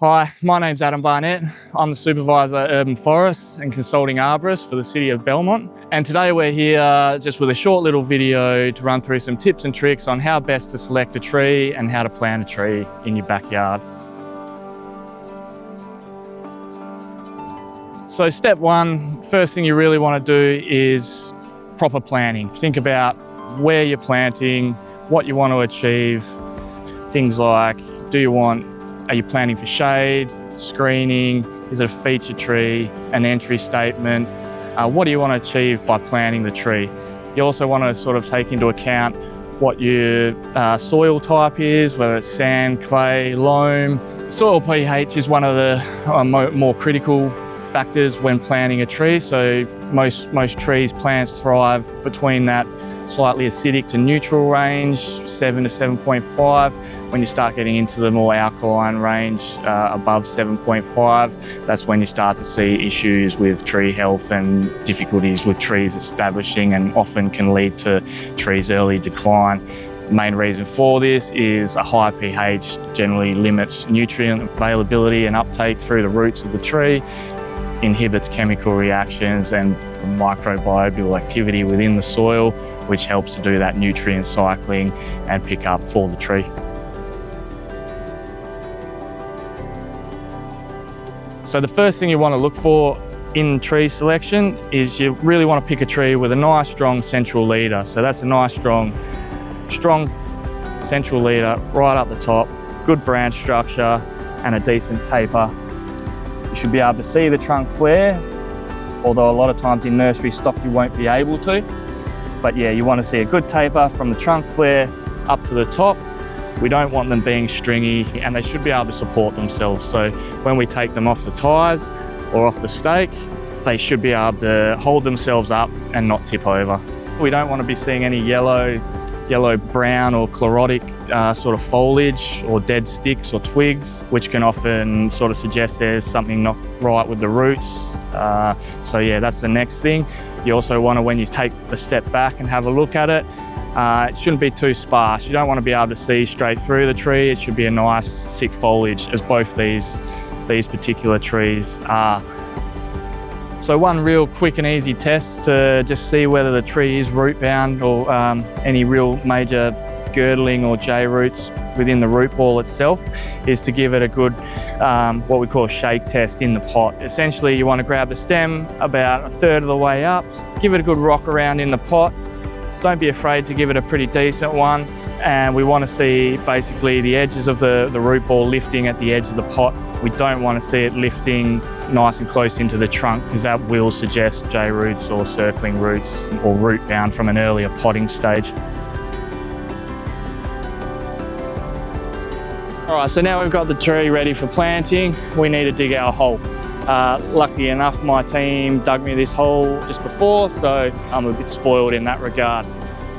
Hi, my name's Adam Barnett. I'm the Supervisor at Urban Forests and Consulting Arborist for the City of Belmont. And today we're here just with a short little video to run through some tips and tricks on how best to select a tree and how to plant a tree in your backyard. So step one, first thing you really want to do is proper planning. Think about where you're planting, what you want to achieve. Things like, are you planting for shade, screening? Is it a feature tree, an entry statement? What do you want to achieve by planting the tree? You also want to sort of take into account what your soil type is, whether it's sand, clay, loam. Soil pH is one of the more critical factors when planting a tree. So most trees, plants thrive between that slightly acidic to neutral range, 7 to 7.5. When you start getting into the more alkaline range, above 7.5, that's when you start to see issues with tree health and difficulties with trees establishing, and often can lead to trees' early decline. The main reason for this is a high pH generally limits nutrient availability and uptake through the roots of the tree, inhibits chemical reactions and microbial activity within the soil, which helps to do that nutrient cycling and pick up for the tree. So the first thing you want to look for in tree selection is you really want to pick a tree with a nice strong central leader. So that's a nice strong central leader right up the top, good branch structure and a decent taper. You should be able to see the trunk flare, although a lot of times in nursery stock you won't be able to. But yeah, you want to see a good taper from the trunk flare up to the top. We don't want them being stringy, and they should be able to support themselves. So when we take them off the ties or off the stake, they should be able to hold themselves up and not tip over. We don't want to be seeing any yellow, brown or chlorotic sort of foliage or dead sticks or twigs, which can often sort of suggest there's something not right with the roots. So yeah, that's the next thing. You also want to, when you take a step back and have a look at it, it shouldn't be too sparse. You don't want to be able to see straight through the tree. It should be a nice thick foliage, as both these particular trees are. So one real quick and easy test to just see whether the tree is root bound or any real major girdling or J roots within the root ball itself is to give it a good, what we call a shake test in the pot. Essentially, you want to grab the stem about a third of the way up, give it a good rock around in the pot. Don't be afraid to give it a pretty decent one. And we want to see basically the edges of the root ball lifting at the edge of the pot. We don't want to see it lifting nice and close into the trunk, because that will suggest J roots or circling roots or root bound from an earlier potting stage. All right, so now we've got the tree ready for planting. We need to dig our hole. Lucky enough, my team dug me this hole just before, so I'm a bit spoiled in that regard.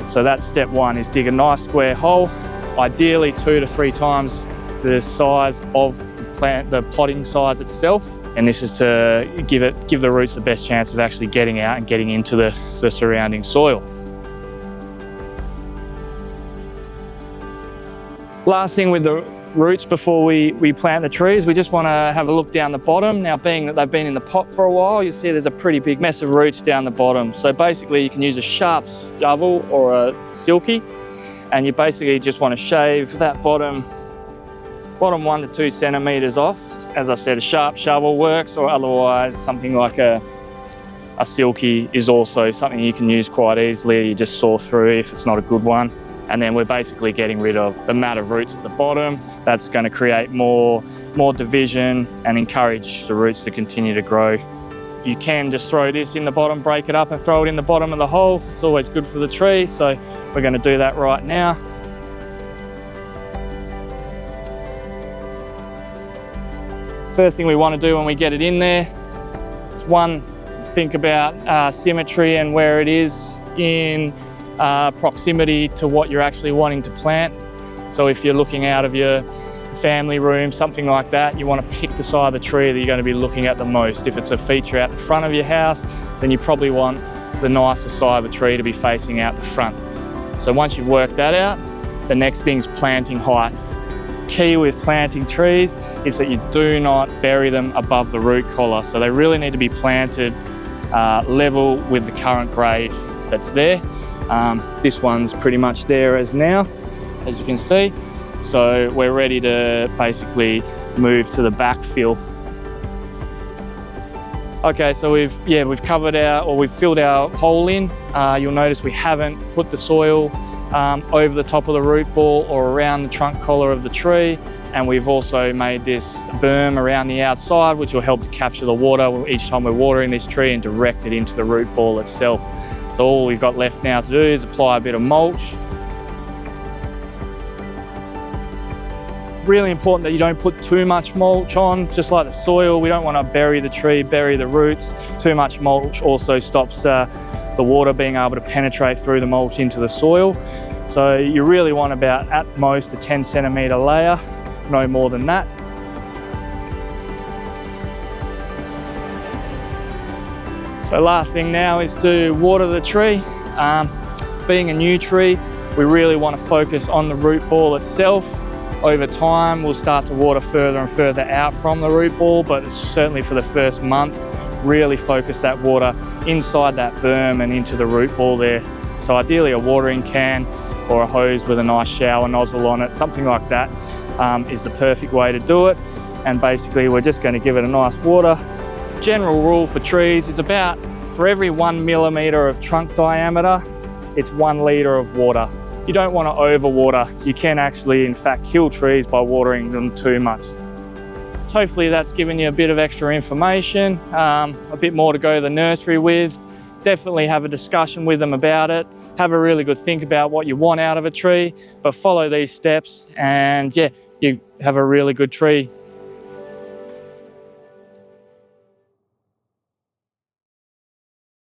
So that's step one, is dig a nice square hole, ideally 2 to 3 times the size of the potting size itself. And this is to give the roots the best chance of actually getting out and getting into the surrounding soil. Last thing with the roots before we plant the trees, we just want to have a look down the bottom. Now, being that they've been in the pot for a while, you see there's a pretty big mess of roots down the bottom. So basically you can use a sharp shovel or a silky, and you basically just want to shave that bottom 1 to 2 centimeters off. As I said, a sharp shovel works, or otherwise something like a silky is also something you can use quite easily. You just saw through if it's not a good one. And then we're basically getting rid of the mat of roots at the bottom. That's going to create more division and encourage the roots to continue to grow. You can just throw this in the bottom, break it up and throw it in the bottom of the hole. It's always good for the tree, so we're going to do that right now. First thing we want to do when we get it in there is, one, think about symmetry and where it is in proximity to what you're actually wanting to plant. So if you're looking out of your family room, something like that, you want to pick the side of the tree that you're going to be looking at the most. If it's a feature out the front of your house, then you probably want the nicer side of the tree to be facing out the front. So once you've worked that out, the next thing's planting height. key with planting trees is that you do not bury them above the root collar. So they really need to be planted level with the current grade that's there. This one's pretty much there as now, as you can see. So we're ready to basically move to the backfill. Okay, so we've covered we've filled our hole in. You'll notice we haven't put the soil over the top of the root ball or around the trunk collar of the tree. And we've also made this berm around the outside, which will help to capture the water each time we're watering this tree and direct it into the root ball itself. So all we've got left now to do is apply a bit of mulch. Really important that you don't put too much mulch on, just like the soil. We don't want to bury the tree, bury the roots. Too much mulch also stops the water being able to penetrate through the mulch into the soil. So you really want about at most a 10 centimetre layer, no more than that. So last thing now is to water the tree. Being a new tree, we really want to focus on the root ball itself. Over time, we'll start to water further and further out from the root ball, but certainly for the first month, really focus that water inside that berm and into the root ball there. So ideally a watering can or a hose with a nice shower nozzle on it, something like that is the perfect way to do it. And basically we're just going to give it a nice water. General rule for trees is about, for every 1 millimetre of trunk diameter, it's 1 litre of water. You don't want to overwater. You can actually, in fact, kill trees by watering them too much. Hopefully that's given you a bit of extra information, a bit more to go to the nursery with. Definitely have a discussion with them about it. Have a really good think about what you want out of a tree, but follow these steps and yeah, you have a really good tree.